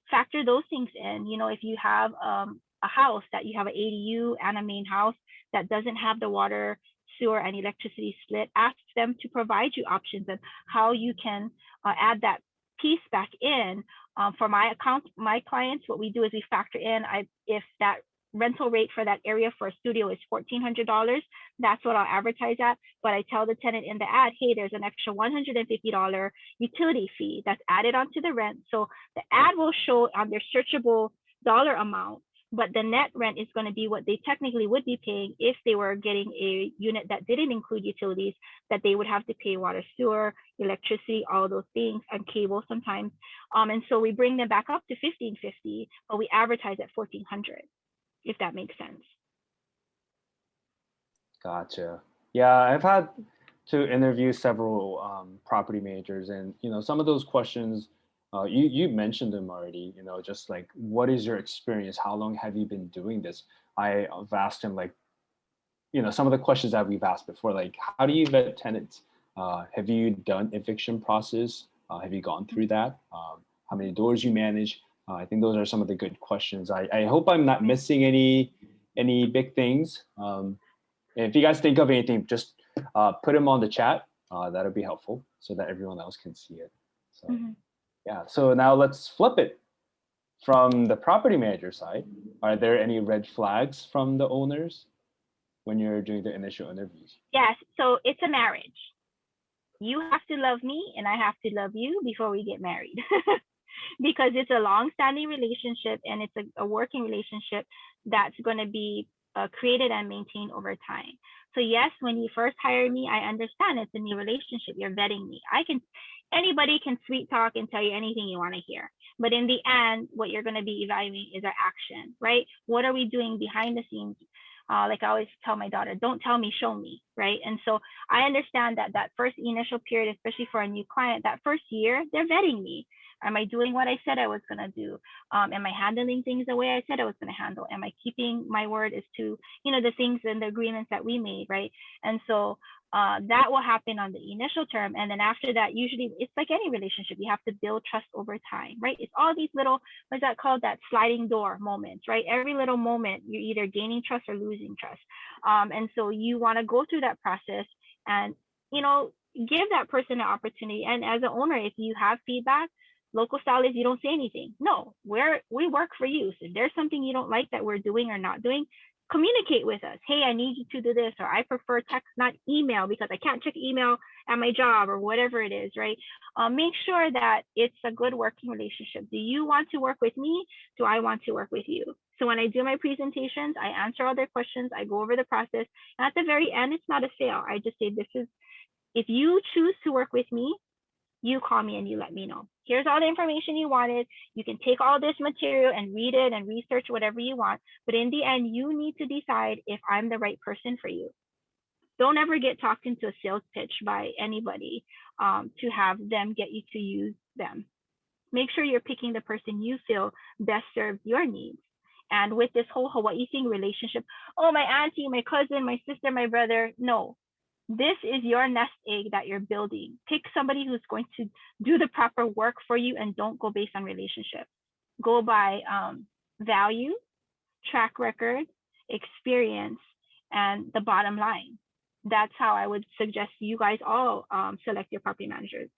Factor those things in. If you have a house that you have an ADU and a main house that doesn't have the water, sewer, and electricity split, ask them to provide you options and how you can add that piece back in. For my clients, what we do is we factor in if that rental rate for that area for a studio is $1,400, that's what I'll advertise at. But I tell the tenant in the ad, hey, there's an extra $150 utility fee that's added onto the rent. So the ad will show on their searchable dollar amount, but the net rent is going to be what they technically would be paying if they were getting a unit that didn't include utilities, that they would have to pay water, sewer, electricity, all those things, and cable sometimes. And so we bring them back up to $1,550, but we advertise at $1,400, if that makes sense. Gotcha. Yeah, I've had to interview several property managers, and some of those questions, you mentioned them already. Just like, what is your experience? How long have you been doing this? I've asked them, like, some of the questions that we've asked before, like, how do you vet tenants? Have you done eviction process? Have you gone through that? How many doors you manage? I think those are some of the good questions. I hope I'm not missing any big things. If you guys think of anything, just put them on the chat. That'll be helpful so that everyone else can see it. So yeah, so now let's flip it. From the property manager side, are there any red flags from the owners when you're doing the initial interviews? Yes, so it's a marriage. You have to love me and I have to love you before we get married. Because it's a long-standing relationship and it's a working relationship that's going to be created and maintained over time. So yes, when you first hire me, I understand it's a new relationship. You're vetting me. Anybody can sweet talk and tell you anything you want to hear. But in the end, what you're going to be evaluating is our action, right? What are we doing behind the scenes? Like I always tell my daughter, don't tell me, show me. right? And so I understand that that first initial period, especially for a new client, that first year, they're vetting me. Am I doing what I said I was going to do? Am I handling things the way I said I was going to handle? Am I keeping my word as to, the things and the agreements that we made, right? And so that will happen on the initial term. And then after that, usually it's like any relationship, you have to build trust over time, right? It's all these little, what's that called? That sliding door moments, right? Every little moment, you're either gaining trust or losing trust. And so you want to go through that process and, give that person an opportunity. And as an owner, if you have feedback, local style is you don't say anything. No, we work for you. So if there's something you don't like that we're doing or not doing, communicate with us. Hey, I need you to do this, or I prefer text, not email, because I can't check email at my job or whatever it is, right? Make sure that it's a good working relationship. Do you want to work with me? Do I want to work with you? So when I do my presentations, I answer all their questions, I go over the process. And at the very end, it's not a sale. I just say, if you choose to work with me, you call me and you let me know. Here's all the information you wanted. You can take all this material and read it and research whatever you want. But in the end, you need to decide if I'm the right person for you. Don't ever get talked into a sales pitch by anybody to have them get you to use them. Make sure you're picking the person you feel best serves your needs. And with this whole Hawaii thing relationship, oh, my auntie, my cousin, my sister, my brother, no. This is your nest egg that you're building. Pick somebody who's going to do the proper work for you and don't go based on relationship. Go by value, track record, experience, and the bottom line. That's how I would suggest you guys all select your property managers.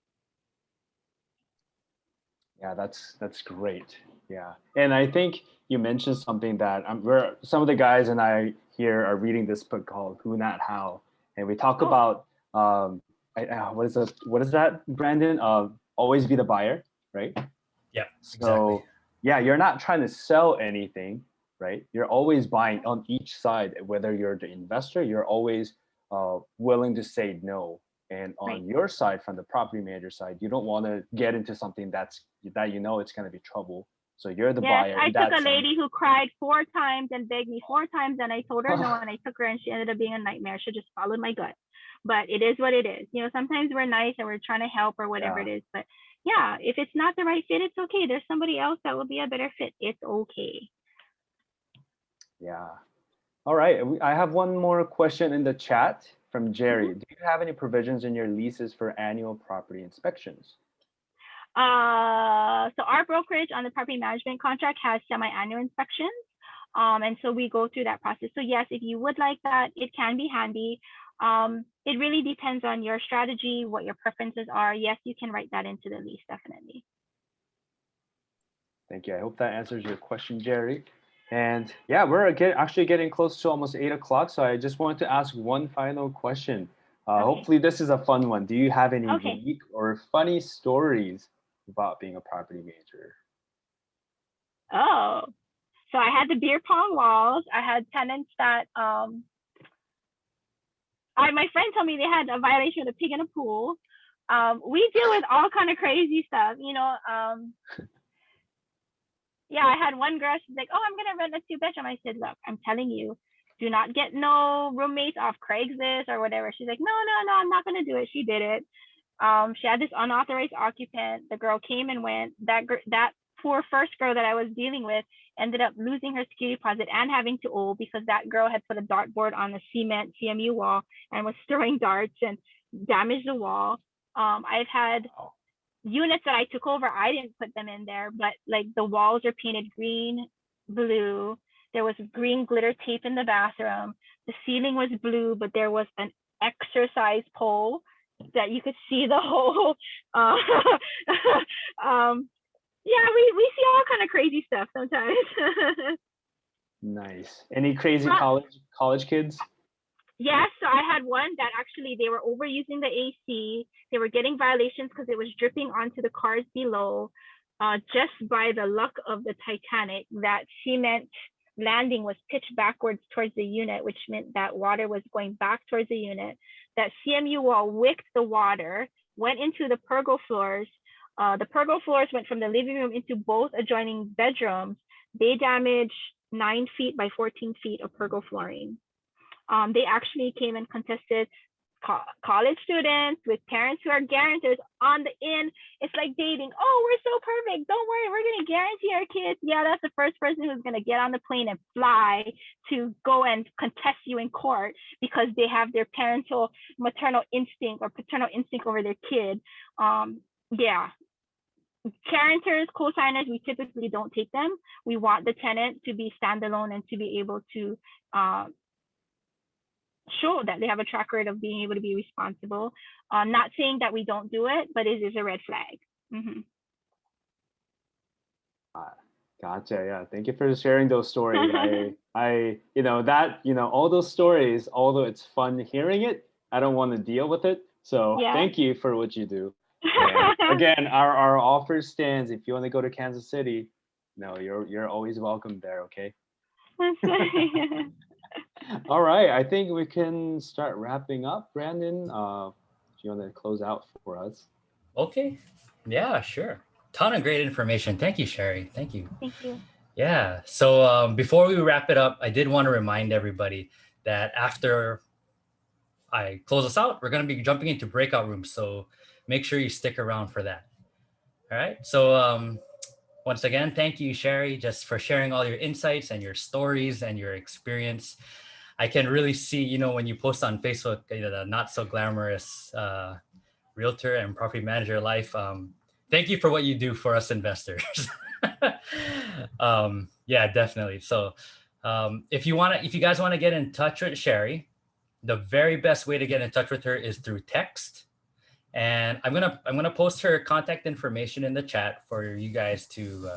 Yeah, that's great. Yeah, and I think you mentioned something that some of the guys and I here are reading this book called Who Not How, and we talk about what is that, Brandon? Always be the buyer, right? Yeah, so exactly. Yeah, you're not trying to sell anything, right? You're always buying on each side. Whether you're the investor, you're always willing to say no. And on your side, from the property manager side, you don't want to get into something that it's going to be trouble. So you're the buyer. I took a lady who cried 4 times and begged me 4 times, and I told her no, and I took her, and she ended up being a nightmare. She just followed my gut. But it is what it is. Sometimes we're nice and we're trying to help or whatever it is. But yeah, if it's not the right fit, it's okay. There's somebody else that will be a better fit. It's okay. Yeah. All right. I have one more question in the chat from Jerry. Do you have any provisions in your leases for annual property inspections? So our brokerage on the property management contract has semi-annual inspections. And so we go through that process. So yes, if you would like that, it can be handy. It really depends on your strategy, what your preferences are. Yes, you can write that into the lease, definitely. Thank you. I hope that answers your question, Jerry. And yeah, we're actually getting close to almost 8 o'clock. So I just wanted to ask one final question. Hopefully this is a fun one. Do you have any unique or funny stories about being a property manager? Oh, so I had the beer pong walls. I had tenants that, my friend told me they had a violation of the pig in a pool. We deal with all kind of crazy stuff, yeah, I had one girl, she's like, oh, I'm going to rent a 2-bedroom. I said, look, I'm telling you, do not get no roommates off Craigslist or whatever. She's like, no, I'm not going to do it. She did it. She had this unauthorized occupant. The girl came and went. That poor first girl that I was dealing with ended up losing her security deposit and having to owe because that girl had put a dartboard on the cement CMU wall and was throwing darts and damaged the wall. I've had units that I took over, I didn't put them in there, but like the walls are painted green, blue. There was green glitter tape in the bathroom. The ceiling was blue, but there was an exercise pole that you could see the whole. Yeah, we see all kind of crazy stuff sometimes. Nice. Any crazy college kids? Yes, so I had one that actually they were overusing the AC. They were getting violations because it was dripping onto the cars below. Just by the luck of the Titanic, that cement landing was pitched backwards towards the unit, which meant that water was going back towards the unit. That CMU wall wicked the water, went into the pergo floors. The pergo floors went from the living room into both adjoining bedrooms. They damaged 9 feet by 14 feet of pergo flooring. They actually came and contested college students with parents who are guarantors on the in. It's like dating. Oh, we're so perfect. Don't worry, we're gonna guarantee our kids. Yeah, that's the first person who's gonna get on the plane and fly to go and contest you in court because they have their parental maternal instinct or paternal instinct over their kid. Yeah. Guarantors, co-signers, we typically don't take them. We want the tenant to be standalone and to be able to show that they have a track record of being able to be responsible. Not saying that we don't do it, but it is a red flag. Mm-hmm. Gotcha. Yeah. Thank you for sharing those stories. All those stories, although it's fun hearing it, I don't want to deal with it. So Thank you for what you do. And again, our offer stands. If you want to go to Kansas City, you're always welcome there. Okay. All right. I think we can start wrapping up. Brandon, if you want to close out for us. Okay. Yeah, sure. Ton of great information. Thank you, Shari. Thank you. Thank you. Yeah. So before we wrap it up, I did want to remind everybody that after I close us out, we're going to be jumping into breakout rooms. So make sure you stick around for that. All right. So once again, thank you, Shari, just for sharing all your insights and your stories and your experience. I can really see, when you post on Facebook, the not so glamorous realtor and property manager life. Thank you for what you do for us investors. Yeah, definitely. So if you guys want to get in touch with Shari, the very best way to get in touch with her is through text. And I'm gonna post her contact information in the chat for you guys to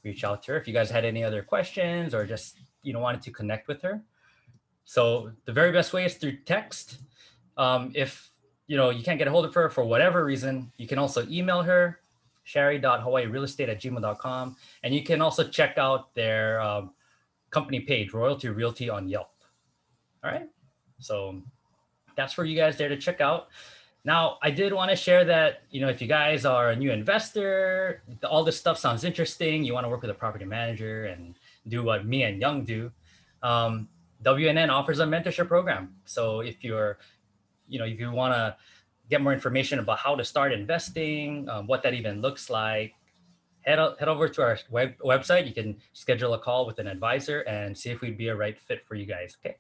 reach out to her if you guys had any other questions or just wanted to connect with her. So the very best way is through text. If you can't get a hold of her for whatever reason, you can also email her, shari.hawaiirealestate@gmail.com, and you can also check out their company page, Royalty Realty, on Yelp. All right, so that's for you guys there to check out. Now, I did want to share that, if you guys are a new investor, all this stuff sounds interesting, you want to work with a property manager and do what me and Young do, WNN offers a mentorship program. So if you want to get more information about how to start investing, what that even looks like, head over to our website. You can schedule a call with an advisor and see if we'd be a right fit for you guys. Okay.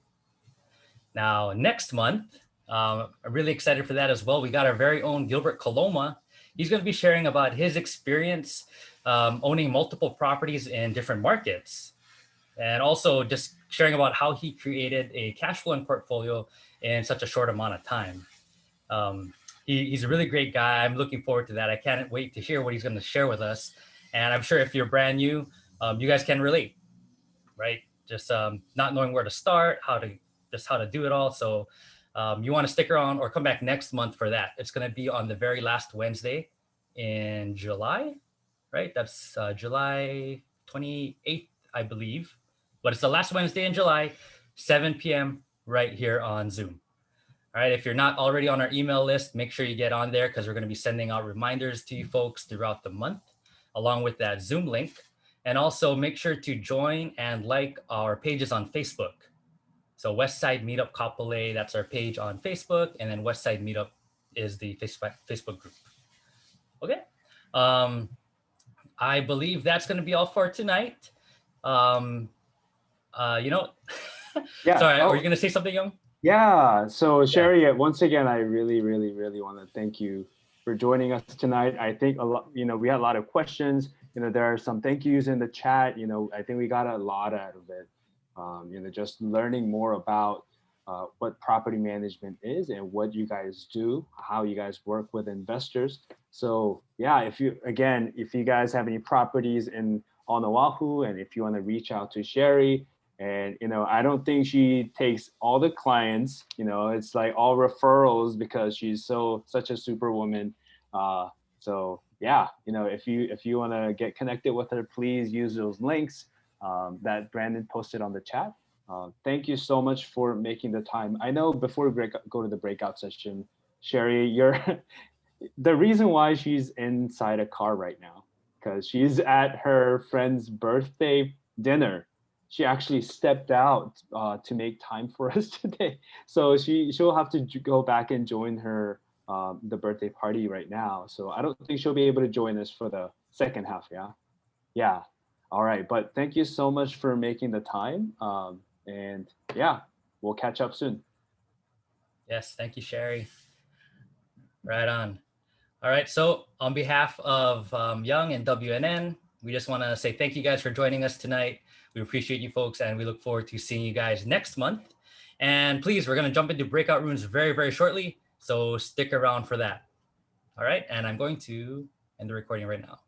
Now, next month, I'm really excited for that as well. We got our very own Gilbert Coloma. He's going to be sharing about his experience owning multiple properties in different markets, and also just sharing about how he created a cash flowing portfolio in such a short amount of time. He's a really great guy. I'm looking forward to that. I can't wait to hear what he's going to share with us. And I'm sure if you're brand new, you guys can relate, right? Just not knowing where to start, how to do it all. So you want to stick around or come back next month for that. It's going to be on the very last Wednesday in July, right? That's July 28th, I believe. But it's the last Wednesday in July, 7 p.m. right here on Zoom. All right, if you're not already on our email list, make sure you get on there because we're going to be sending out reminders to you folks throughout the month, along with that Zoom link. And also make sure to join and like our pages on Facebook. So Westside Meetup Kapolei, that's our page on Facebook. And then Westside Meetup is the Facebook group. Okay. I believe that's going to be all for tonight. Sorry, are you going to say something, Young? Yeah. So Shari, once again, I really, really, really want to thank you for joining us tonight. I think a lot, we had a lot of questions. There are some thank yous in the chat. I think we got a lot out of it. Just learning more about what property management is and what you guys do, how you guys work with investors. So yeah, if you guys have any properties on Oahu, and if you want to reach out to Shari, and I don't think she takes all the clients, it's like all referrals because she's such a superwoman. So yeah, if you want to get connected with her, please use those links that Brandon posted on the chat. Thank you so much for making the time. I know before we go to the breakout session, Shari, you're the reason why she's inside a car right now, because she's at her friend's birthday dinner. she actually stepped out to make time for us today. So she'll have to go back and join her the birthday party right now. So I don't think she'll be able to join us for the second half. Yeah. Yeah. All right. But thank you so much for making the time. And yeah, we'll catch up soon. Yes, thank you, Shari. Right on. All right. So on behalf of Young and WNN, we just want to say thank you guys for joining us tonight. We appreciate you folks, and we look forward to seeing you guys next month. And please, we're going to jump into breakout rooms very, very shortly. So stick around for that. All right. And I'm going to end the recording right now.